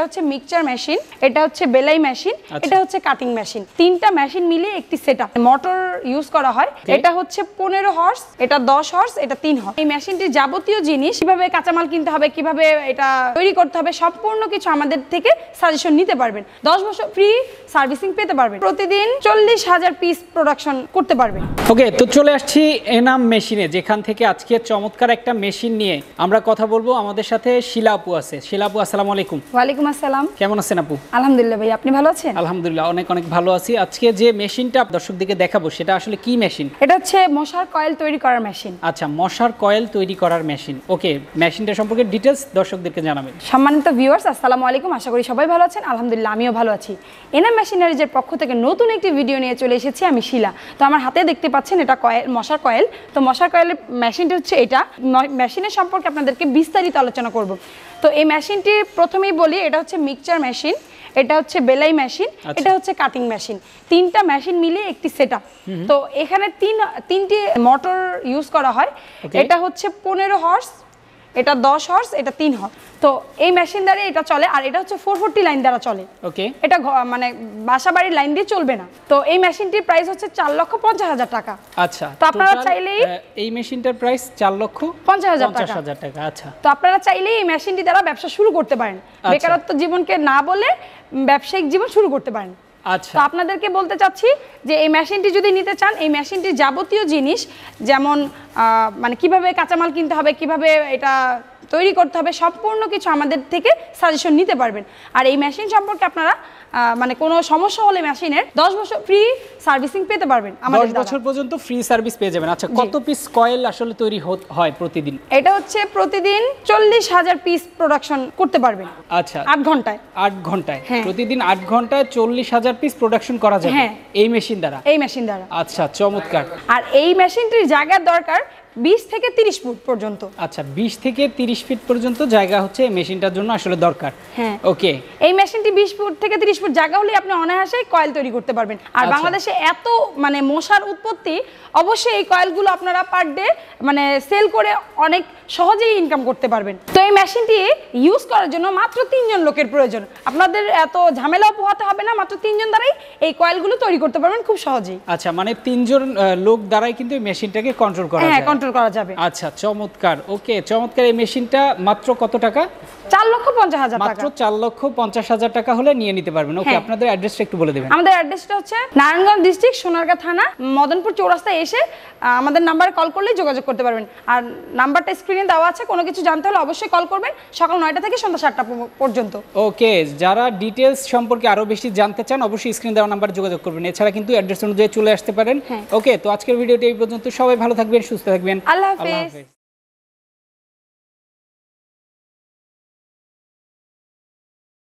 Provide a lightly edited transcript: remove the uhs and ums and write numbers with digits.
হচ্ছে mixture machine, এটা হচ্ছে বেলাই মেশিন, এটা হচ্ছে কাটিং মেশিন। তিনটা মেশিন মিলিয়ে একটি সেটআপ। মোটর ইউজ করা হয়। এটা হচ্ছে 15 হর্স, এটা 10 হর্স, এটা 3 হর্স। এই মেশিনটির যাবতীয় জিনিস, কিভাবে কাঁচামাল কিনতে হবে, কিভাবে এটা তৈরি করতে হবে, সম্পূর্ণ কিছু আমাদের থেকে সাজেশন নিতে পারবেন। 10 বছর ফ্রি সার্ভিসিং পেতে পারবেন। প্রতিদিন 40,000 পিস প্রোডাকশন করতে পারবেন। ওকে, তো চলে আসছি এনাম মেশিনে, যেখান থেকে আজকে চমৎকার একটা মেশিন নিয়ে আমরা কথা বলবো। আমাদের সাথে শিলা আপু আছে। শিলা আপু, আসসালামু আলাইকুম। ওয়ালাইকুম আসসালাম। কেমন আছেন আপু? আলহামদুলিল্লাহ ভাই, আপনি ভালো আছেন? আলহামদুলিল্লাহ, অনেক অনেক ভালো আছি। আজকে যে মেশিনটা দর্শকদেরকে দেখাবো সেটা আসলে কি মেশিন? এটা হচ্ছে মশার কয়েল তৈরি করার মেশিন। আচ্ছা, মশার কয়েল তৈরি করার মেশিন। ওকে, মেশিনটা সম্পর্কে ডিটেলস দর্শকদেরকে জানাবেন। সম্মানিত ভিউয়ার্স, আসসালামু আলাইকুম। আশা করি সবাই ভালো আছেন। আলহামদুলিল্লাহ, আমিও ভালো আছি। এনাম মেশিনারিজের পক্ষ থেকে নতুন একটি ভিডিও নিয়ে চলে এসেছি আমি শিলা। তো আমার হাতে দেখতে পাচ্ছেন এটা কয়েল, মশার কয়েল। তো মশার কয়েলের মেশিনটা হচ্ছে এটা। মেশিনের সম্পর্কে আপনাদেরকে বিস্তারিত আলোচনা করব। তো এই মেশিনটি প্রথমেই বলি, এটা হচ্ছে মিক্সচার মেশিন, এটা হচ্ছে বেলাই মেশিন, এটা হচ্ছে কাটিং মেশিন। তিনটা মেশিন মিলিয়ে একটি সেটআপ। তো এখানে তিনটি মোটর ইউজ করা হয়। এটা হচ্ছে 15 হর্স, এটা 10 হর্স, এটা 3 হর্স। তো এই মেশিন দ্বারা এটা চলে। আর এটা হচ্ছে 440 লাইন দ্বারা চলে। ওকে, এটা মানে বাসাবাড়ির লাইন দিয়ে চলবে না। তো এই মেশিনটির প্রাইস হচ্ছে 4,50,000 টাকা। আচ্ছা, তো আপনারা চাইলেই এই মেশিনটার প্রাইস 4,50,000 টাকা। আচ্ছা, তো আপনারা চাইলেই এই মেশিনটি দ্বারা ব্যবসা শুরু করতে পারেন। বেকারত্ব জীবনকে না বলে ব্যবসায়িক জীবন শুরু করতে পারেন। আচ্ছা, তো আপনাদেরকে বলতে চাচ্ছি যে এই মেশিনটি যদি নিতে চান, এই মেশিনটির যাবতীয় জিনিস, যেমন মানে কিভাবে কাঁচামাল কিনতে হবে, কিভাবে এটা তৈরি করতে হবে, সম্পূর্ণ কিছু আমাদের থেকে সাজেশন নিতে পারবেন। আর এই মেশিন সম্পর্কে আপনারা মানে কোনো সমস্যা হলে মেশিনের 10 বছর ফ্রি সার্ভিসিং পেতে পারবেন। 10 বছর পর্যন্ত ফ্রি সার্ভিস পেয়ে যাবেন। আচ্ছা, কত পিস কয়েল আসলে তৈরি হয় প্রতিদিন? এটা হচ্ছে প্রতিদিন 40,000 পিস প্রোডাকশন করতে পারবেন। আচ্ছা, 8 ঘন্টায়। 8 ঘন্টায়? প্রতিদিন 8 ঘন্টায় 40,000 পিস প্রোডাকশন করা যাবে এই মেশিন দ্বারা? এই মেশিন দ্বারা। আচ্ছা, চমৎকার। আর এই মেশিনটির জায়গার দরকার 20 থেকে 30 ফুট পর্যন্ত। আচ্ছা, 20 থেকে 30 ফিট পর্যন্ত জায়গা হচ্ছে এই মেশিনটার জন্য আসলে দরকার। হ্যাঁ, ওকে। এই মেশিনটি 20 ফুট থেকে 30 ফুট জায়গা হলে আপনি অনায়াসে কয়েল তৈরি করতে পারবেন। আর বাংলাদেশে এত মানে মশার উৎপত্তি, অবশ্যই এই কয়েলগুলো আপনারা পার ডে মানে সেল করে অনেক সহজেই ইনকাম করতে পারবেন। তো এই মেশিনটি ইউজ করার জন্য মাত্র 3 জন লোকের প্রয়োজন। আপনাদের এত ঝামেলাও পোহাতে হবে না। মাত্র 3 জন দ্বারাই এই কয়েলগুলো তৈরি করতে পারবেন খুব সহজেই। আচ্ছা, মানে 3 জন লোক দ্বারাই কিন্তু এই মেশিনটাকে কন্ট্রোল করা যায়। হ্যাঁ, কন্ট্রোল করা যাবে। আচ্ছা, চমৎকার। ওকে, চমৎকার। এই মেশিনটা মাত্র কত টাকা? 4,50,000 টাকা। মাত্র 4,50,000 টাকা হলে নিয়ে নিতে পারবেন। ওকে, আপনাদের অ্যাড্রেসটা একটু বলে দেবেন। আমাদের অ্যাড্রেসটা হচ্ছে নারায়ণগঞ্জ ডিস্ট্রিক্ট, সোনারগাঁ থানা, মদনপুর চৌরাস্তায় এসে আমাদের নাম্বারে কল করলেই যোগাযোগ করতে পারবেন। আর নাম্বারটা স্ক্রিনে দেওয়া আছে। কোনো কিছু জানতে হলে অবশ্যই কল করবেন, সকাল 9টা থেকে সন্ধ্যা 7টা পর্যন্ত। ওকে, যারা ডিটেলস সম্পর্কে আরো বেশি জানতে চান অবশ্যই স্ক্রিনে দেওয়া নাম্বারে যোগাযোগ করবেন। এছাড়া কিন্তু অ্যাড্রেস অনুযায়ী চলে আসতে পারেন। ওকে, তো আজকের ভিডিওটি এই পর্যন্ত। সবাই ভালো থাকবেন, সুস্থ থাকবেন। আল্লাহ হাফেজ।